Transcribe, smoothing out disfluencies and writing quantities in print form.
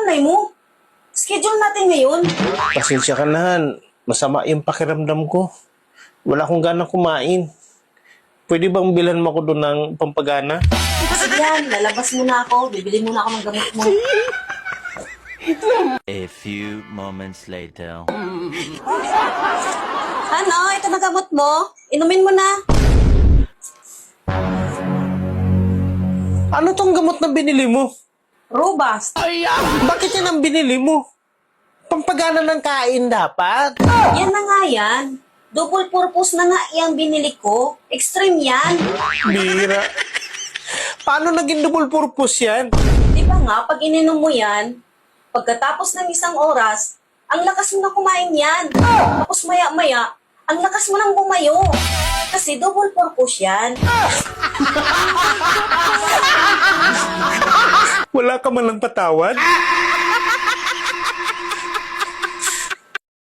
nanay mo? Schedule natin ngayon. Pasensya ka na, Han. Masama yung pakiramdam ko. Wala akong ganang kumain. Pwede bang bilhan mo ako doon ng pampagana? Sige yan, lalabas muna ako. Bibili muna ako ng gamot mo. A few moments later. Ano? Ito na gamot mo. Inumin mo na. Ano tong gamot na binili mo? Robust. Bakit yan ang binili mo? Pampagana ng kain dapat. Yan na nga yan. Double purpose na nga yung binili ko. Extreme yan. Bira. Paano naging double purpose yan? Di ba nga, pag ininom mo yan, pagkatapos ng isang oras, ang lakas mo na kumain yan. Tapos maya-maya, ang lakas mo nang bumayo. Kasi double purpose yan. Wala ka man lang patawad?